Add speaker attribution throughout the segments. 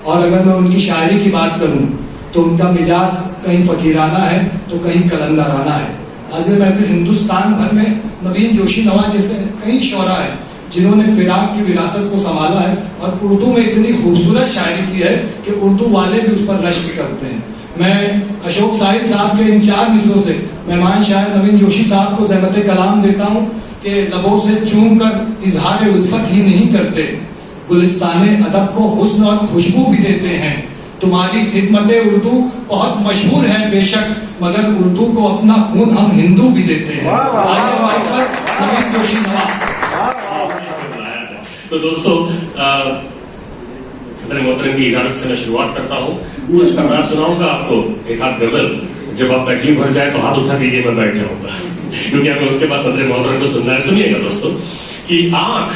Speaker 1: और अगर मैं उनकी शायरी की बात करूं तो उनका मिजाज कहीं फकीराना है तो कहीं कलंदराना है। हाजिर महफिल हिंदुस्तान भर में नवीन जोशी नवा जैसे कई शौरा है जिन्होंने फिराक की विरासत को संभाला है और उर्दू में इतनी खूबसूरत शायरी की है कि उर्दू वाले भी उस पर रश्क करते हैं। मैं अशोक साहिल साहब के इन 4 मिसरों से मेहमान शायर नवीन जोशी साहब को ज़हमत कलाम देता हूँ कि लबों से चूम कर इजहार उल्फत ही नहीं करते, गुलिस्ताने अदब को हुस्न और खुशबू भी देते हैं। तुम्हारी खिदमत उर्दू बहुत मशहूर है बेशक, मगर उर्दू को अपना खून हम हिंदू भी देते हैं। नवीन जोशी नवा।
Speaker 2: तो दोस्तों, सदर मोहतरम की इजाजत से मैं शुरुआत करता हूँ। कुछ करना सुनाऊंगा आपको, एक हाथ गजल। जब आपका जी भर जाए तो हाथ उठा दीजिए, मैं बैठ जाऊंगा क्योंकि हमें उसके बाद सदर मोहतरम को सुनना है। सुनिएगा दोस्तों कि आंख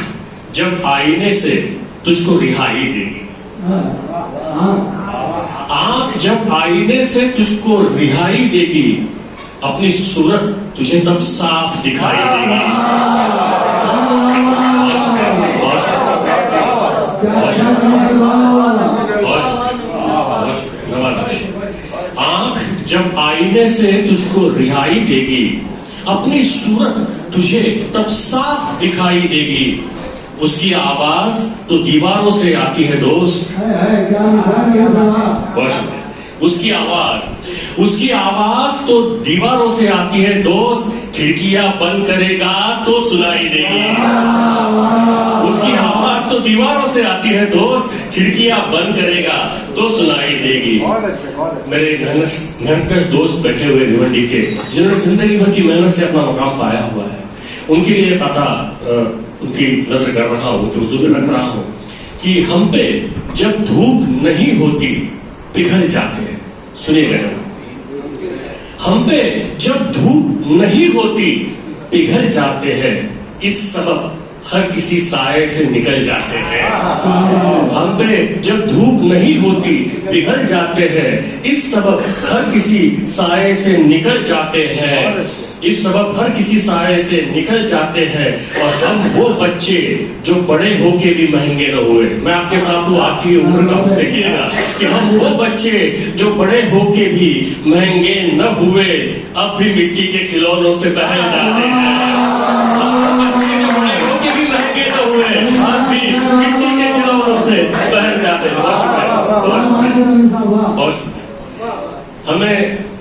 Speaker 2: जब आईने से तुझको रिहाई देगी, आंख जब आईने से तुझको रिहाई देगी, अपनी सूरत तुझे तब साफ दिखाई देगी। आंख जब आईने से तुझको रिहाई देगी, अपनी सूरत तुझे तब साफ दिखाई देगी। उसकी आवाज तो दीवारों से आती है दोस्त, उसकी आवाज तो दीवारों से आती है दोस्त, खिड़कियां बंद करेगा तो सुनाई देगी। उसकी आवाज तो दीवारों से आती है दोस्त, खिड़कियां बंद करेगा तो सुनाई देगी। मेरे मेहनतकश दोस्त बैठे हुए भिवंडी के, जिन्होंने जिंदगी भर की मेहनत से अपना मकाम पाया हुआ है, उनके लिए कथा उनकी नजर कर रहा हूं, उनके हुजूर में रख रहा हूं कि हम पे जब धूप नहीं होती पिघल जाते हैं। सुनिएगा जरा, हम पे जब धूप नहीं होती पिघल जाते हैं, इस सबब हर किसी साए से निकल जाते हैं। हम पे जब धूप नहीं होती पिघल जाते हैं, इस सबब हर किसी साए से निकल जाते हैं, इस सबब हर किसी साए से निकल जाते हैं। और हम वो बच्चे जो बड़े होके भी महंगे न हुए, मैं आपके साथ हूँ, आपकी उम्र का देखिएगा कि हम वो बच्चे जो बड़े होके भी महंगे न हुए, अब भी मिट्टी के खिलौनों से बहल जाते हैं। हम वो बच्चे जो बड़े होके भी महंगे न हुए, अब भी मिट्टी के खिलौनों से बहल जाते हैं। हमें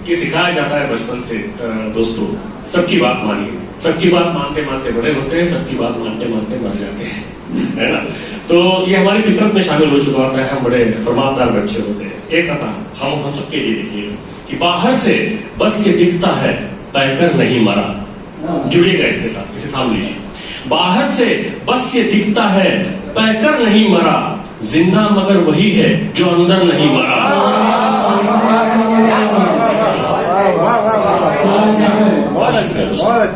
Speaker 2: ये सिखाया जाता है बचपन से दोस्तों, सबकी बात मानिए। सबकी बात मानते मानते बड़े होते हैं, सबकी बात मानते मानते मर जाते हैं, है ना। तो ये हमारी फितरत में शामिल हो चुका होता है, हम बड़े फरमानदार बच्चे होते हैं। एक कथा हम सबके लिए देखिए कि बाहर से बस ये दिखता है पैकर नहीं मरा। जुड़िएगा इसके साथ, इसे थाम लीजिए। बाहर से बस ये दिखता है पैकर नहीं मरा, जिंदा मगर वही है जो अंदर नहीं मरा।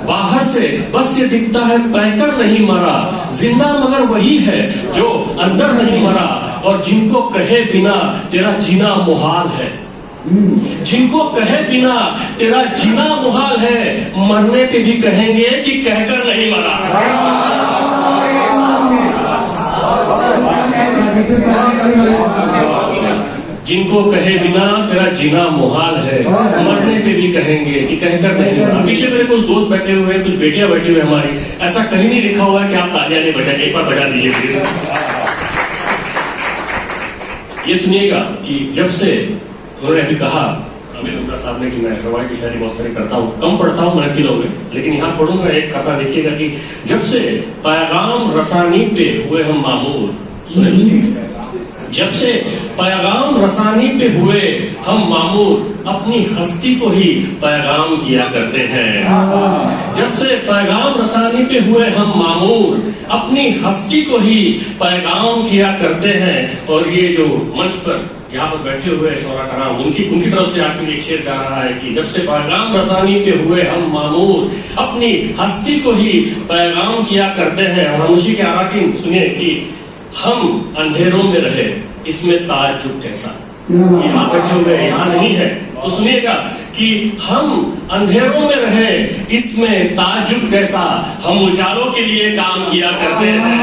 Speaker 2: बाहर से बस ये दिखता है पैकर नहीं मरा, जिंदा मगर वही है जो अंदर नहीं मरा। और जिनको कहे बिना तेरा जीना मुहाल है, जिनको कहे बिना तेरा जीना मुहाल है, मरने पे भी कहेंगे कि कहकर नहीं मरा। जिनको कहे बिना तेरा जीना मुहाल है, मरने पे भी कहेंगे कि कहकर नहीं मरा। पीछे मेरे कुछ दोस्त बैठे हुए हैं, कुछ बेटियां बैठी हुई हमारी, ऐसा कहीं नहीं लिखा हुआ है कि आप तालियां नहीं बजाएंगे, एक बार बजा दीजिए प्लीज। ये सुनिएगा कि जब से उन्होंने अभी कहा अमिर उमरा साहब ने कि मैं रवायती शायरी बहुत सारी करता हूँ, कम पढ़ता हूँ महफिलों में, लेकिन यहाँ पढ़ूंगा एक कथा। देखिएगा कि जब से पैगाम रसानी पे हुए हम मामूर, सुने उसकी, जब से पैगाम रसानी पे हुए हम मामूर, अपनी हस्ती को ही पैगाम किया करते हैं। जब जब से पैगाम रसानी पे हुए हम मामूर, अपनी हस्ती को ही पैगाम किया करते हैं। और ये जो मंच पर यहाँ पर बैठे हुए शोरा कराम, उनकी तरफ से आपके लिए एक शेर जा रहा है कि जब से पैगाम रसानी पे हुए हम मामूर, अपनी हस्ती को ही पैगाम किया करते हैं। और उसी के आराकीन सुनिए कि हम अंधेरों में रहे, इसमें ताज्जुब कैसा। यहाँ बैठे हुए यहाँ नहीं है तो सुनिएगा कि हम अंधेरों में रहे, इसमें ताज्जुब कैसा, हम उजालों के लिए काम किया करते हैं।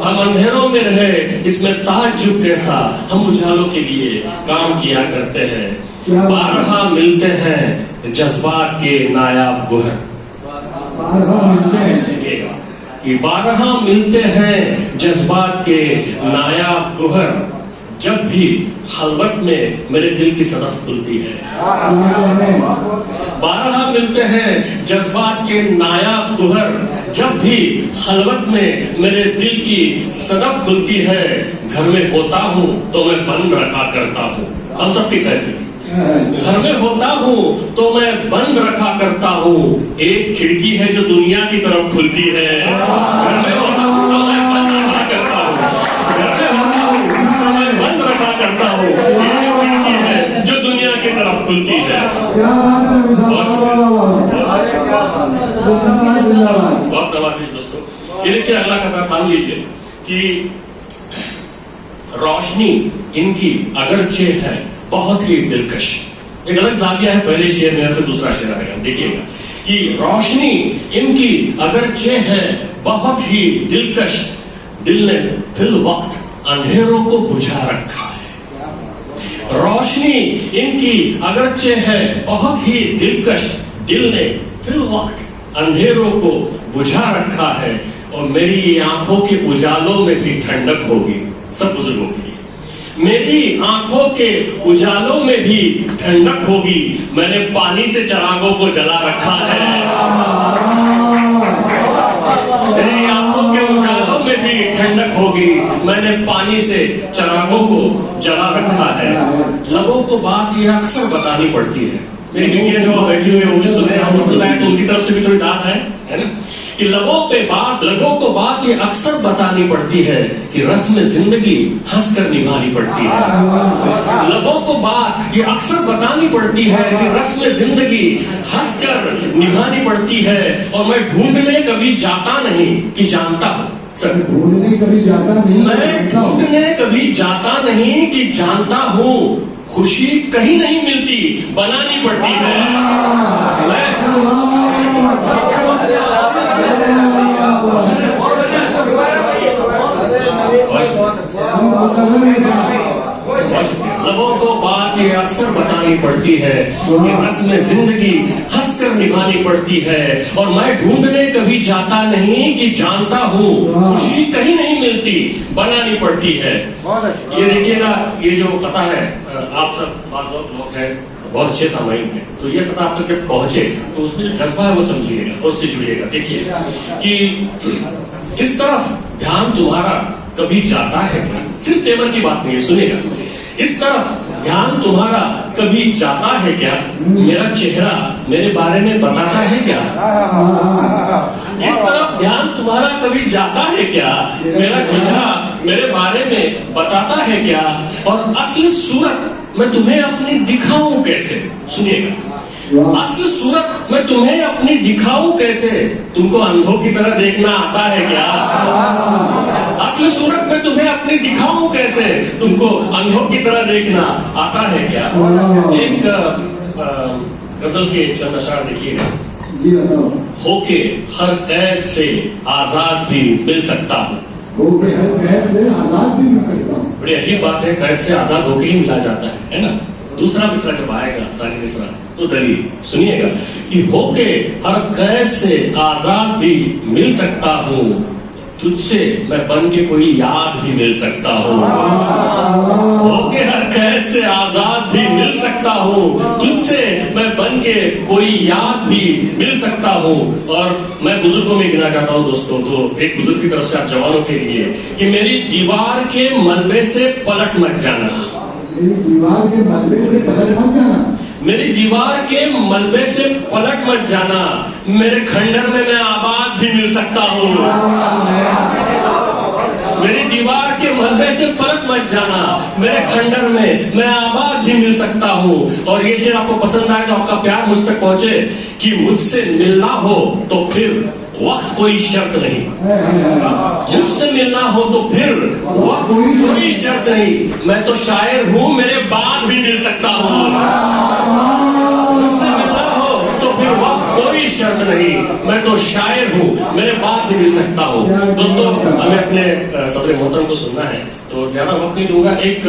Speaker 2: हम अंधेरों में रहे, इसमें ताज्जुब कैसा, हम उजालों के लिए काम किया करते हैं। बारहा मिलते हैं जज्बात के नायाब गोहर, कि बारहा मिलते हैं जज्बात के नायाब गोहर, जब भी खलवत में मेरे दिल की सदफ खुलती है। बारहा मिलते हैं जज्बात के नायाब गोहर, जब भी खलवत में मेरे दिल की सदफ खुलती है। घर में होता हूँ तो मैं बंद रखा करता हूँ, हम सबकी कैफियत। घर में होता हूँ तो मैं बंद रखा करता हूँ, एक खिड़की है जो दुनिया की तरफ खुलती है। घर में होता हूँ तो मैं बंद रखा करता हूँ, घर में होता हूँ तो मैं बंद रखा करता हूँ, एक खिड़की है जो दुनिया की तरफ खुलती है। बहुत नवाज़िश दोस्तों। ये देखिए अगला कथा थाम लीजिए कि रोशनी इनकी अगरचे है बहुत ही दिलकश। एक अलग जाविया है पहले शेर में, फिर दूसरा शेर आएगा, देखिएगा कि रोशनी इनकी अगरचे है बहुत ही दिलकश, दिल ने फिल वक्त अंधेरों को बुझा रखा है। रोशनी इनकी अगरचे है बहुत ही दिलकश, दिल ने फिल वक्त अंधेरों को बुझा रखा है। और मेरी आंखों के उजालों में भी ठंडक होगी, सब बुजुर्गों के लिए। मेरी आंखों के उजालों में भी ठंडक होगी, मैंने पानी से चिरागों को जला रखा है। मेरी आंखों के उजालों में भी ठंडक होगी, मैंने पानी से चिरागों को जला रखा है। लोगों को बात ये अक्सर बतानी पड़ती है। मेरी बेटियां जो बैठी हुई है वो भी सुने, हम सुनाए तो उनकी तरफ से भी थोड़ी डांट है ना, कि लोगों को बात ये अक्सर बतानी पड़ती है कि रस्म जिंदगी हंसकर निभानी पड़ती है। लोगों को बात ये अक्सर बतानी पड़ती है कि रस्म जिंदगी हंसकर निभानी पड़ती है। और मैं ढूंढने कभी जाता नहीं कि जानता हूँ,
Speaker 3: ढूंढने कभी जाता नहीं,
Speaker 2: मैं ढूंढने कभी जाता नहीं कि जानता हूँ, खुशी कहीं नहीं मिलती बनानी पड़ती है। लोगों को बात ये अक्सर बतानी पड़ती है कि रस्म जिंदगी हंसकर निभानी पड़ती है। और मैं ढूंढने कभी जाता नहीं कि जानता हूँ, खुशी कहीं नहीं मिलती बनानी पड़ती है। ये देखिएगा, ये जो कथा है, आप सब लोग हैं बहुत अच्छे सामायिक हैं, तो ये कथा आप तक जब पहुंचे तो उसमें जो जज्बा है वो समझिएगा और उससे जुड़िएगा। देखिए कि इस तरफ ध्यान तुम्हारा कभी जाता है क्या, सिर्फ तेवर की बात नहीं है, सुनिएगा। इस तरफ ध्यान तुम्हारा कभी जाता है क्या, मेरा चेहरा मेरे बारे में बताता है क्या। इस तरफ ध्यान तुम्हारा कभी जाता है क्या, मेरा चेहरा मेरे बारे में बताता है क्या। और असली सूरत मैं तुम्हें अपनी दिखाऊं कैसे, सुनिएगा, असली सूरत मैं तुम्हें अपनी दिखाऊं कैसे, तुमको अंधों की तरह देखना आता है क्या। असली सूरत मैं तुम्हें अपनी दिखाऊं कैसे, तुमको अंधों की तरह देखना आता है क्या। एक गजल के चंद अशआर देखिएगा, होके हर कैद से आजाद भी मिल सकता हूँ। बड़ी अजीब बात है, कैद से आजाद होके ही मिला जाता है ना। दूसरा मिसरा जब आएगा, सारी मिसरा तो दलील सुनिएगा कि होके हर कैद से आजाद भी मिल सकता हूँ, तुझसे मैं बन के कोई याद भी मिल सकता हूँ। होके हर कैद से आजाद भी मिल सकता हूँ, तुझसे मैं बन के कोई याद भी मिल सकता हूँ। और मैं बुजुर्गों में गिना चाहता हूँ दोस्तों, तो एक बुजुर्ग की तरफ से आप जवानों के लिए कि मेरी दीवार के मलबे से पलट मत जाना।
Speaker 3: मेरी दीवार के मलबे से पलट मत जाना।
Speaker 2: मेरी दीवार के मलबे से पलट मत जाना, मेरे खंडर में मैं आबाद भी मिल सकता हूँ। मेरी दीवार के मलबे से पलट मत जाना, मेरे खंडर में मैं आबाद भी मिल सकता हूँ। और ये शेर आपको पसंद आए तो आपका प्यार मुझ तक पहुंचे कि मुझसे मिलना हो तो फिर वक्त कोई शर्त नहीं, मुझसे मिलना हो तो फिर वक्त कोई शर्त नहीं। मैं तो शायर हूँ, मेरे बाद भी मिल सकता हूँ। मुझसे मिलना हो तो फिर वक्त कोई शर्त नहीं, मैं तो शायर हूँ, मेरे बाद भी मिल सकता हूँ। दोस्तों, हमें अपने सदर मोहतरम को सुनना है तो ज्यादा वक्त नहीं दूंगा। एक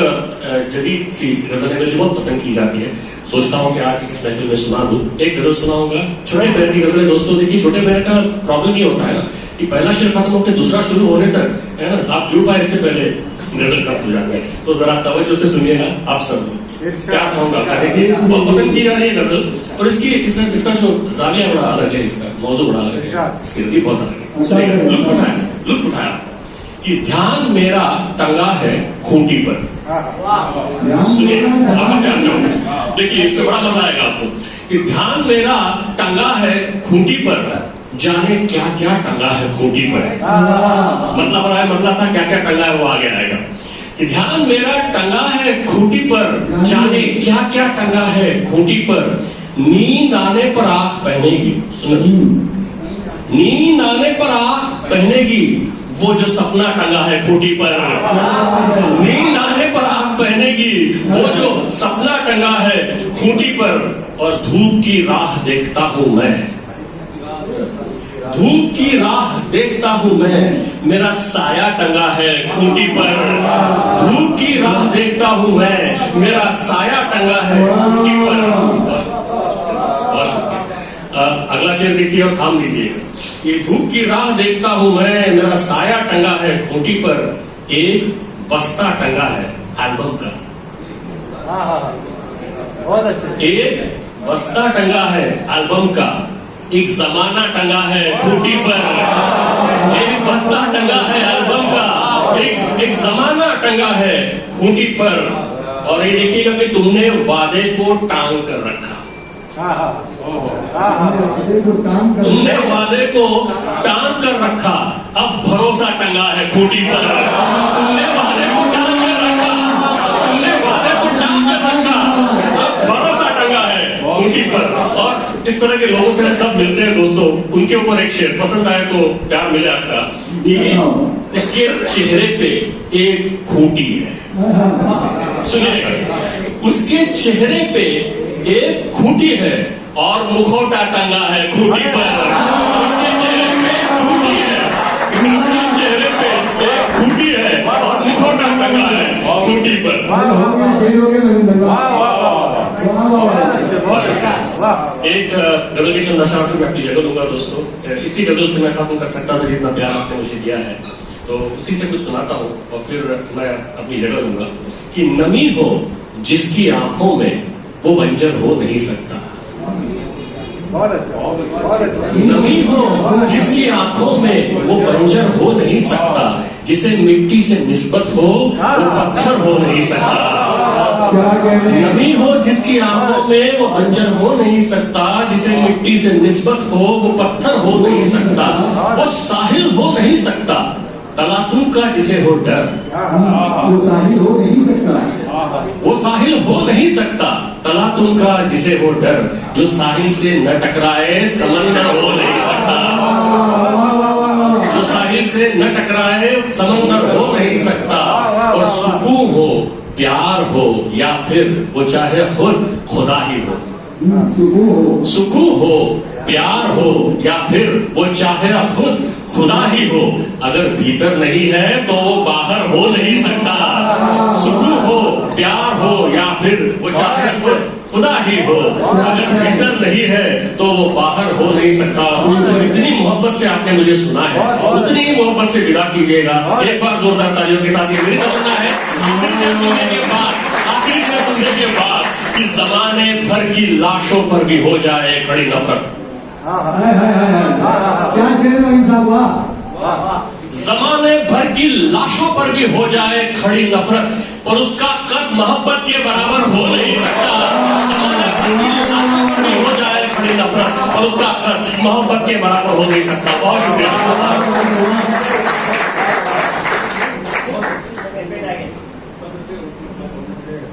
Speaker 2: जदीद सी गजल मेरी बहुत पसंद की जाती है, सोचता हूँ कि आज इस महफिल में सुना दूं। एक गजल सुनाऊंगा, छोटे पैर की गजल है। दोस्तों देखिए, छोटे पैर का प्रॉब्लम ये होता है ना कि पहला शेर खत्म होकर दूसरा शुरू होने तक, है ना, आप जुड़ पाए इससे पहले गजल खत्म हो जाती है। तो जरा तवज्जो से सुनिएगा आप सब। क्या चाहूंगा, देखिए बहुत पसंद की जा रही है गजल, और इसका जो जाविया बड़ा अलग है, इसका मौजू बड़ा अलग है, इसकी रदी बहुत अलग है। लुत्फ उठाया कि ध्यान मेरा टंगा है खूंटी पर। सुनिए, आपका प्यार चाहूंगा, देखिए इसमें बड़ा मजा आएगा आपको। कि ध्यान मेरा टंगा है खूंटी पर, जाने क्या क्या टंगा है खूंटी पर। मतलब था क्या क्या टंगा है वो आगे आएगा। कि ध्यान मेरा टंगा है खूंटी पर, जाने क्या क्या टंगा है खूंटी पर। नींद आने पर आंख पहनेगी, सुनो, नींद आने पर आंख पहनेगी वो जो सपना टंगा है खूंटी पर। नींद आने पर आंख पहनेगी वो जो सपना टंगा है खूंटी पर। और धूप की राह देखता हूं मैं, धूप की राह देखता हूं मैं, मेरा साया टंगा है खूंटी पर। धूप की राह देखता हूं मैं, मेरा साया टंगा है खूंटी पर। अगला शेर देखिए और थाम लीजिए। ये धूप की राह देखता हूं मैं, मेरा साया टंगा है खूंटी पर। एक बस्ता टंगा है एल्बम का,
Speaker 4: बहुत अच्छा।
Speaker 2: एक बस्ता टंगा है एल्बम का, एक जमाना टंगा है खूंटी पर। एक बस्ता टंगा है एल्बम का, एक जमाना टंगा है खूंटी पर। और ये देखिएगा कि तुमने वादे को टांग कर रखा, तुमने वादे को टांग कर रखा, अब भरोसा टंगा है खूंटी पर। तुमने वादे को टांग कर रखा, तुमने वादे को टांग कर रखा, अब भरोसा टंगा है खूंटी पर। और इस तरह के लोगों से हम सब मिलते हैं दोस्तों, उनके ऊपर एक शेर पसंद आए तो प्यार मिले आपका। ये उसके चेहरे पे एक खूंटी है, सुनिएगा, उसके चेहरे पे एक खूंटी है और मुखौटा टंगा है खूंटी पर। उसके चेहरे पे खूंटी है, उसके चेहरे पे एक खूंटी है और मुखौटा टंगा है खूंटी पर। एक गजल के चंद अशार मैं अपनी जगह दूंगा दोस्तों। इसी गजल से मैं खत्म कर सकता था जितना प्यार आपने मुझे दिया है, तो उसी से कुछ सुनाता हूँ और फिर मैं अपनी जगह दूंगा। कि नमी हो जिसकी आंखों में वो बंजर हो नहीं सकता।
Speaker 4: बहुत अच्छा।
Speaker 2: नमी हो जिसकी आंखों में वो बंजर हो नहीं सकता। जिसे मिट्टी से निस्बत हो वो पत्थर हो नहीं सकता। नमी हो जिसकी आंखों में वो बंजर हो नहीं सकता। जिसे मिट्टी से निस्बत हो वो पत्थर हो नहीं सकता। वो साहिल हो नहीं सकता तलातू का जिसे हो डर।
Speaker 3: वो साहिल हो नहीं सकता,
Speaker 2: वो साहिल हो नहीं सकता तलातुम का जिसे हो डर। जो साहिल से न टकराए समंदर हो नहीं सकता। जो साहिल से न टकराए समंदर हो नहीं सकता। और सुकून हो प्यार हो या फिर वो चाहे खुद खुदा ही हो। सुकून हो प्यार हो या फिर वो चाहे खुद खुदा ही हो। अगर भीतर नहीं है तो वो बाहर हो नहीं सकता। सुकून हो प्यार हो या फिर वो चाहे खुद खुदा ही हो। अगर भीतर नहीं है तो वो बाहर हो नहीं सकता। इतनी मोहब्बत से आपने मुझे सुना है, उतनी ही मोहब्बत से विदा कीजिएगा एक बार जोरदार तालियों के साथ। ये मेरी तमन्ना है सुनने के बाद, आखिर से सुनने के बाद, कि जमाने भर की लाशों पर भी हो जाए खड़ी नफरत।
Speaker 3: क्या शेर है साहब,
Speaker 2: जमाने भर की लाशों पर भी हो जाए खड़ी नफरत। और उसका कद मोहब्बत के बराबर हो नहीं सकता। हमारा खड़ी हो जाए खड़ी नफरत और उसका कद मोहब्बत के बराबर हो नहीं सकता। बहुत शुक्रिया।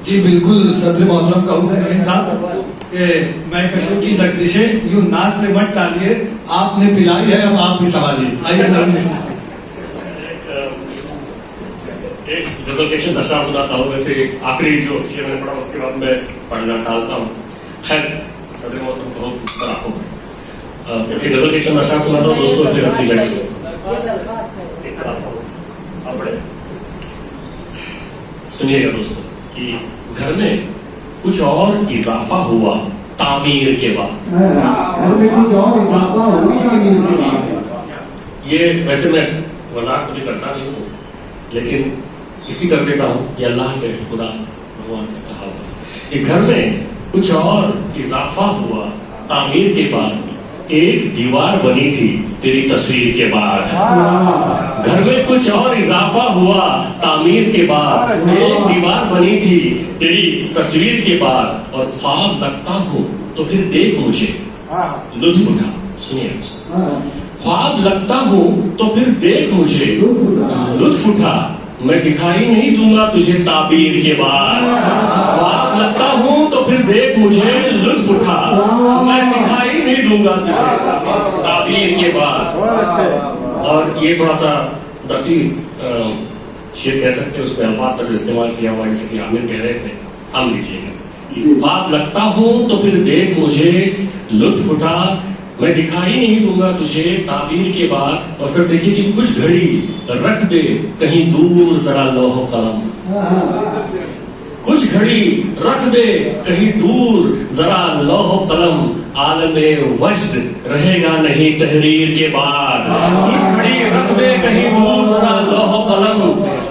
Speaker 1: जी बिल्कुल सदर मोहतरम कहूँगा नईम साहब कि मैं कशम की लफ्जिशें यूं नाच से मत टालिए, आपने पिलाई है, अब आप भी संभालिए। आइए नईम साहब।
Speaker 2: एक गजल के नशा सुनाता हूँ, वैसे आखिरी जो शेर मैंने पढ़ा उसके बाद मैं पढ़ना टालता हूँ। खैर सदर मोहतरम को बड़ा हो एक गजल के नशा सुनाता हूँ दोस्तों, फिर अपनी जगह सुनिएगा दोस्तों कि घर में कुछ और इजाफा हुआ तामीर के बाद।
Speaker 3: घर में कुछ और इजाफा हुआ तामीर के बाद।
Speaker 2: ये वैसे मैं मजाक कभी करता नहीं हूँ, लेकिन इसकी कर देता हूँ। ये अल्लाह से, खुदा से, भगवान से कहा हुआ कि घर में कुछ और इजाफा हुआ तामीर के बाद, एक दीवार बनी थी तेरी तस्वीर के बाद। घर में कुछ और इजाफा हुआ तामीर के बाद, एक दीवार बनी थी तेरी तस्वीर के बाद, और ख्वाब लगता हूँ तो फिर देख मुझे लुत्फ उठा। सुनिए, ख्वाब लगता हूँ तो फिर देख मुझे लुत्फ उठा, मैं दिखाई नहीं दूंगा तुझे ताबीर के बाद। ख्वाब लगता हूँ तो फिर देख मुझे लुत्फ उठा, मैं दिखाई नहीं दूंगा तुझे ताबीर के बाद।
Speaker 4: बहुत अच्छे।
Speaker 2: और ये थोड़ा सा दकीक शेर कह सकते हैं, उसमें अल्फाज का जो इस्तेमाल किया हुआ, जैसे कि आमिर कह रहे थे, हम लीजिएगा। ख्वाब लगता हूँ तो फिर देख मुझे लुत्फ उठा, मैं दिखाई नहीं दूंगा तुझे ताबीर के बाद। और सर देखिए कि कुछ घड़ी रख दे कहीं दूर जरा लौह कलम, कुछ घड़ी रख दे कहीं दूर जरा लौह कलम, आलमे वज्द रहेगा नहीं तहरीर के बाद। कुछ घड़ी रख दे कहीं दूर जरा लौह कलम,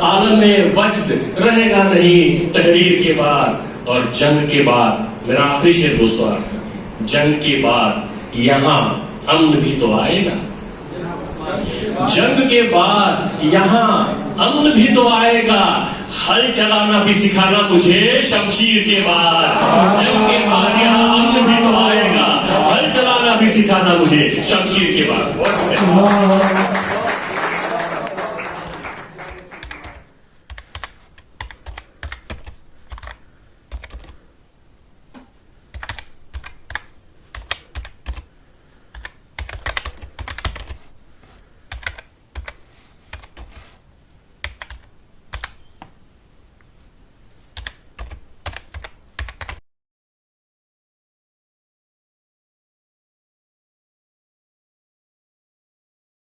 Speaker 2: आलमे वज्द रहेगा नहीं तहरीर के बाद। और जंग के बाद, मेरा आखिरी शेर दोस्तों आज का, जंग के बाद यहाँ अमन भी तो आएगा। जंग के बाद यहाँ अमन भी तो आएगा, हल चलाना भी सिखाना मुझे शमशीर के बाद। जंग के बाद यहाँ अमन भी तो आएगा, हल चलाना भी सिखाना मुझे शमशीर के बाद।